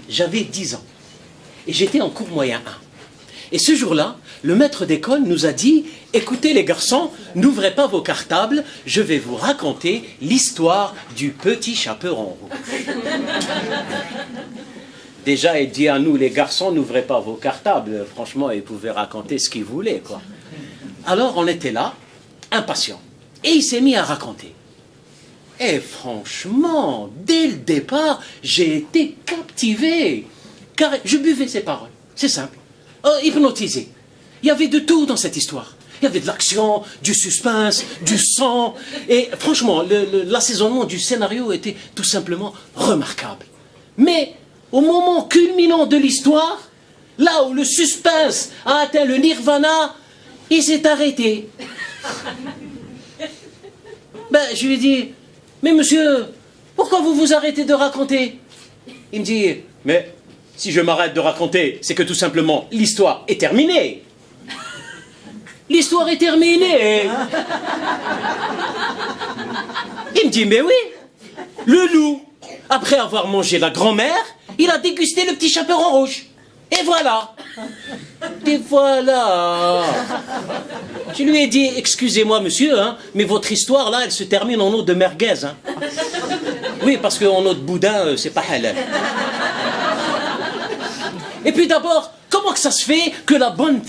j'avais 10 ans. Et j'étais en cours moyen 1. Et ce jour-là, le maître d'école nous a dit « Écoutez les garçons, n'ouvrez pas vos cartables, je vais vous raconter l'histoire du petit chaperon rouge. » Déjà, il dit à nous, les garçons, n'ouvrez pas vos cartables. Franchement, ils pouvaient raconter ce qu'ils voulaient, quoi. Alors, on était là, impatients. Et il s'est mis à raconter. Et franchement, dès le départ, j'ai été captivé. Car je buvais ses paroles. C'est simple. Hypnotisé. Il y avait de tout dans cette histoire. Il y avait de l'action, du suspense, du sang. Et franchement, l'assaisonnement du scénario était tout simplement remarquable. Mais au moment culminant de l'histoire, là où le suspense a atteint le nirvana, il s'est arrêté. Je lui ai dit, mais monsieur, pourquoi vous vous arrêtez de raconter? Il me dit, mais si je m'arrête de raconter, c'est que tout simplement l'histoire est terminée. L'histoire est terminée. Il me dit, mais oui, le loup, après avoir mangé la grand-mère, il a dégusté le petit chaperon rouge. Et voilà. Et voilà. Je lui ai dit, excusez-moi monsieur, hein, mais votre histoire là, elle se termine en eau de merguez. Hein. Oui, parce qu'en eau de boudin, c'est pas halal. Et puis d'abord, comment que ça se fait que la bonne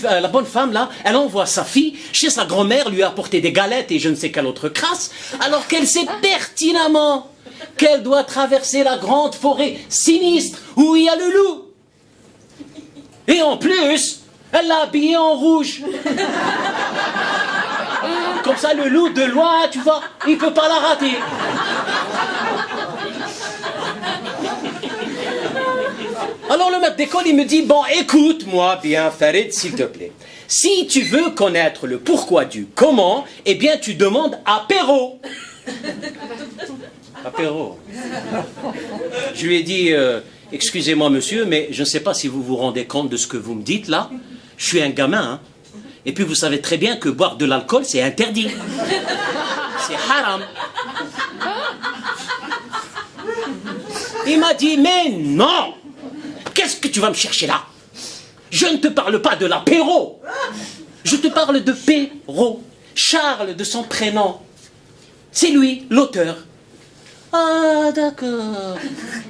femme là, elle envoie sa fille chez sa grand-mère lui apporter des galettes et je ne sais quelle autre crasse, alors qu'elle sait pertinemment qu'elle doit traverser la grande forêt sinistre où il y a le loup. Et en plus, elle l'a habillé en rouge. Comme ça, le loup, de loin, tu vois, il ne peut pas la rater. Alors le maître d'école, il me dit, bon, écoute-moi bien, Farid, s'il te plaît. Si tu veux connaître le pourquoi du comment, eh bien, tu demandes à Perrault. À Perrault. Je lui ai dit... excusez-moi monsieur, mais je ne sais pas si vous vous rendez compte de ce que vous me dites là. Je suis un gamin, hein. Et puis vous savez très bien que boire de l'alcool, c'est interdit. C'est haram. Il m'a dit, mais non! Qu'est-ce que tu vas me chercher là? Je ne te parle pas de l'apéro. Je te parle de Perrault. Charles de son prénom. C'est lui, l'auteur. Ah, d'accord.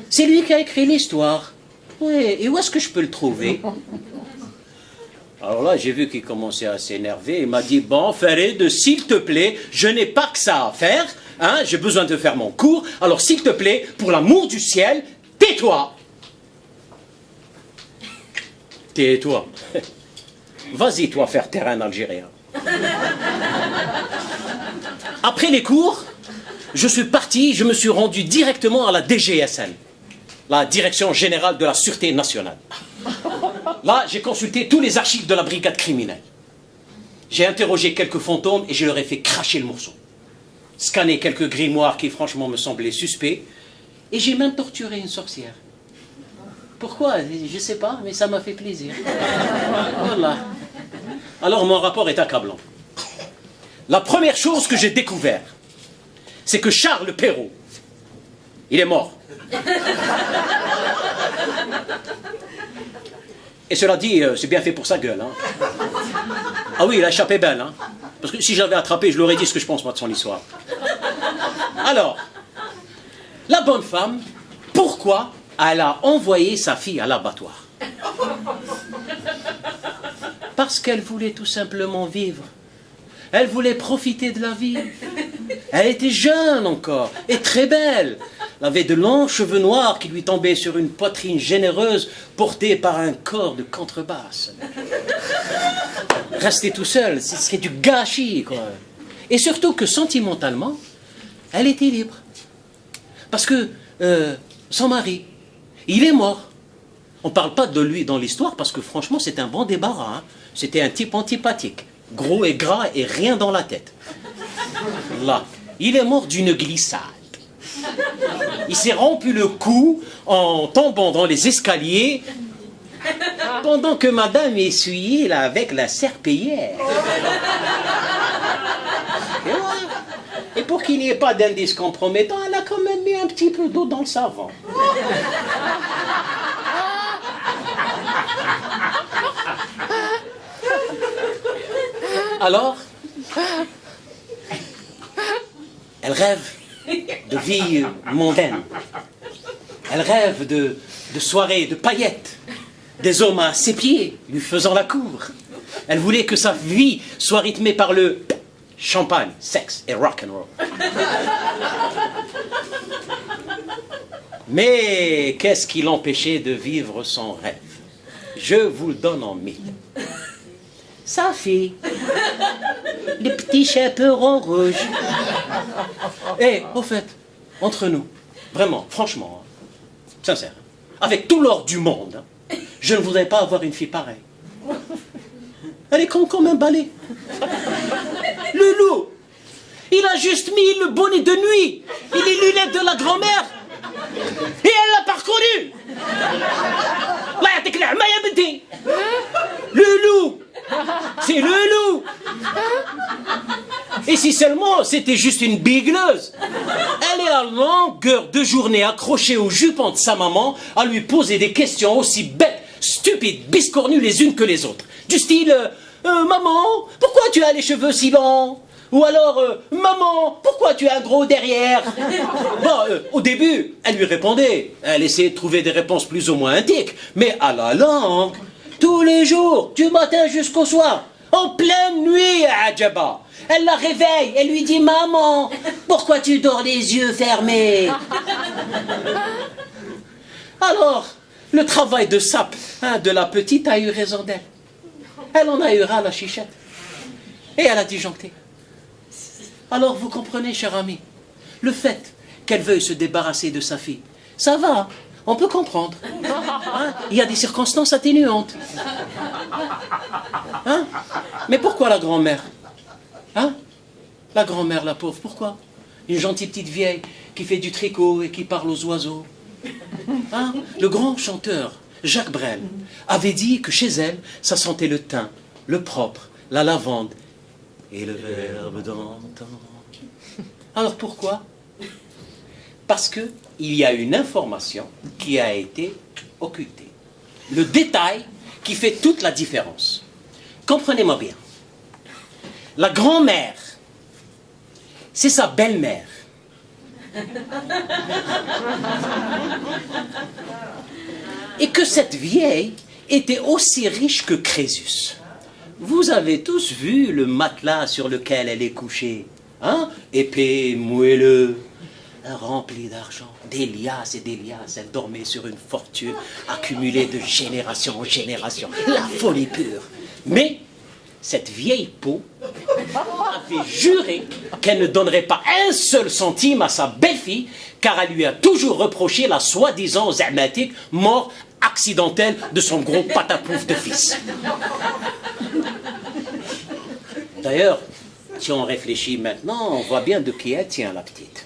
C'est lui qui a écrit l'histoire. Oui, et où est-ce que je peux le trouver? Alors là, j'ai vu qu'il commençait à s'énerver. Il m'a dit, bon, Farid, s'il te plaît, je n'ai pas que ça à faire. Hein, j'ai besoin de faire mon cours. Alors, s'il te plaît, pour l'amour du ciel, tais-toi. Tais-toi. Vas-y, toi, faire terrain algérien. Après les cours... je suis parti, je me suis rendu directement à la DGSN, la Direction Générale de la Sûreté Nationale. Là, j'ai consulté tous les archives de la brigade criminelle. J'ai interrogé quelques fantômes et je leur ai fait cracher le morceau. Scanné quelques grimoires qui franchement me semblaient suspects. Et j'ai même torturé une sorcière. Pourquoi? Je ne sais pas, mais ça m'a fait plaisir. Voilà. Alors mon rapport est accablant. La première chose que j'ai découvert, c'est que Charles Perrault, il est mort. Et cela dit, c'est bien fait pour sa gueule. Hein. Ah oui, il a échappé belle. Hein. Parce que si je l'avais attrapé, je l'aurais dit ce que je pense moi de son histoire. Alors, la bonne femme, pourquoi elle a envoyé sa fille à l'abattoir? Parce qu'elle voulait tout simplement vivre. Elle voulait profiter de la vie. Elle était jeune encore, et très belle. Elle avait de longs cheveux noirs qui lui tombaient sur une poitrine généreuse portée par un corps de contrebasse. Rester tout seul, ce serait du gâchis, quoi. Et surtout que sentimentalement, elle était libre. Parce que son mari, il est mort. On ne parle pas de lui dans l'histoire parce que franchement, c'est un bon débarras. Hein. C'était un type antipathique. Gros et gras et rien dans la tête. Là, il est mort d'une glissade. Il s'est rompu le cou en tombant dans les escaliers pendant que madame essuyait là avec la serpillière. Et pour qu'il n'y ait pas d'indice compromettant, elle a quand même mis un petit peu d'eau dans le savon. Alors, elle rêve de vie mondaine. Elle rêve de soirées, de paillettes, des hommes à ses pieds, lui faisant la cour. Elle voulait que sa vie soit rythmée par le champagne, sexe et rock'n'roll. Mais qu'est-ce qui l'empêchait de vivre son rêve? Je vous le donne en mille. Sa fille, le petit chaperon rouge. Et, au fait, entre nous, vraiment, franchement, sincère, avec tout l'or du monde, je ne voudrais pas avoir une fille pareille. Elle est comme un balai. Le loup, il a juste mis le bonnet de nuit et les lunettes de la grand-mère. Et elle l'a pas reconnu. Le loup, c'est le loup. Et si seulement c'était juste une bigleuse. Elle est à longueur de journée accrochée au jupon de sa maman à lui poser des questions aussi bêtes, stupides, biscornues les unes que les autres. Du style, maman, pourquoi tu as les cheveux si longs? Ou alors, maman, pourquoi tu as un gros derrière? Bon, au début, elle lui répondait. Elle essayait de trouver des réponses plus ou moins antiques. Mais à la langue, tous les jours, du matin jusqu'au soir, en pleine nuit, Adjaba. Elle la réveille, elle lui dit, maman, pourquoi tu dors les yeux fermés? Alors, le travail de sape de la petite a eu raison d'elle. Elle en a eu ras la chichette. Et elle a disjoncté. Alors vous comprenez, cher ami, le fait qu'elle veuille se débarrasser de sa fille, ça va, on peut comprendre. Hein? Il y a des circonstances atténuantes. Hein? Mais pourquoi la grand-mère? Hein? La grand-mère, la pauvre, pourquoi? Une gentille petite vieille qui fait du tricot et qui parle aux oiseaux. Hein? Le grand chanteur, Jacques Brel, avait dit que chez elle, ça sentait le thym, le propre, la lavande et le verbe d'antan. Alors pourquoi? Parce qu'il y a une information qui a été occultée. Le détail qui fait toute la différence. Comprenez-moi bien. La grand-mère, c'est sa belle-mère. Et que cette vieille était aussi riche que Crésus. Vous avez tous vu le matelas sur lequel elle est couchée, hein? Épais, moelleux, rempli d'argent, des liasses et des liasses. Elle dormait sur une fortune accumulée de génération en génération. La folie pure. Mais cette vieille peau avait juré qu'elle ne donnerait pas un seul centime à sa belle-fille, car elle lui a toujours reproché la soi-disant zamatique mort accidentelle de son gros patapouf de fils. D'ailleurs, si on réfléchit maintenant, on voit bien de qui elle tient, la petite.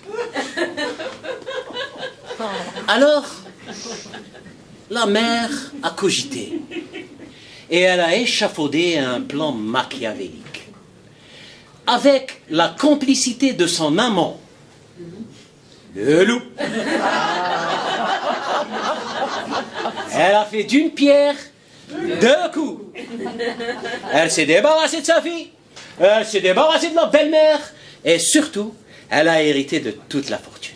Alors, la mère a cogité et elle a échafaudé un plan machiavélique. Avec la complicité de son amant, le loup, elle a fait d'une pierre deux coups. Elle s'est débarrassée de sa fille, elle s'est débarrassée de la belle-mère, et surtout, elle a hérité de toute la fortune.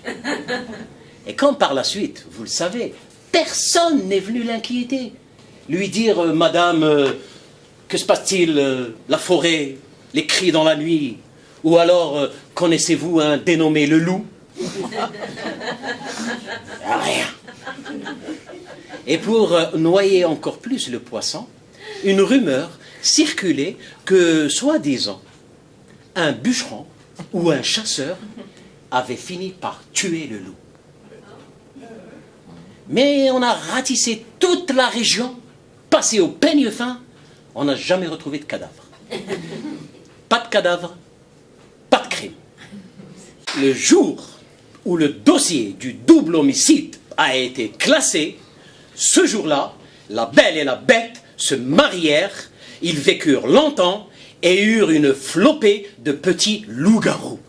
Et comme par la suite, vous le savez, personne n'est venu l'inquiéter. Lui dire, madame, que se passe-t-il, la forêt, les cris dans la nuit, ou alors, connaissez-vous un dénommé le loup? Rien. Et pour noyer encore plus le poisson, une rumeur circulait que, soi-disant, un bûcheron ou un chasseur avait fini par tuer le loup. Mais on a ratissé toute la région, passé au peigne fin, on n'a jamais retrouvé de cadavre. Pas de cadavre, pas de crime. Le jour où le dossier du double homicide a été classé, ce jour-là, la belle et la bête se marièrent, ils vécurent longtemps et eurent une flopée de petits loups-garous.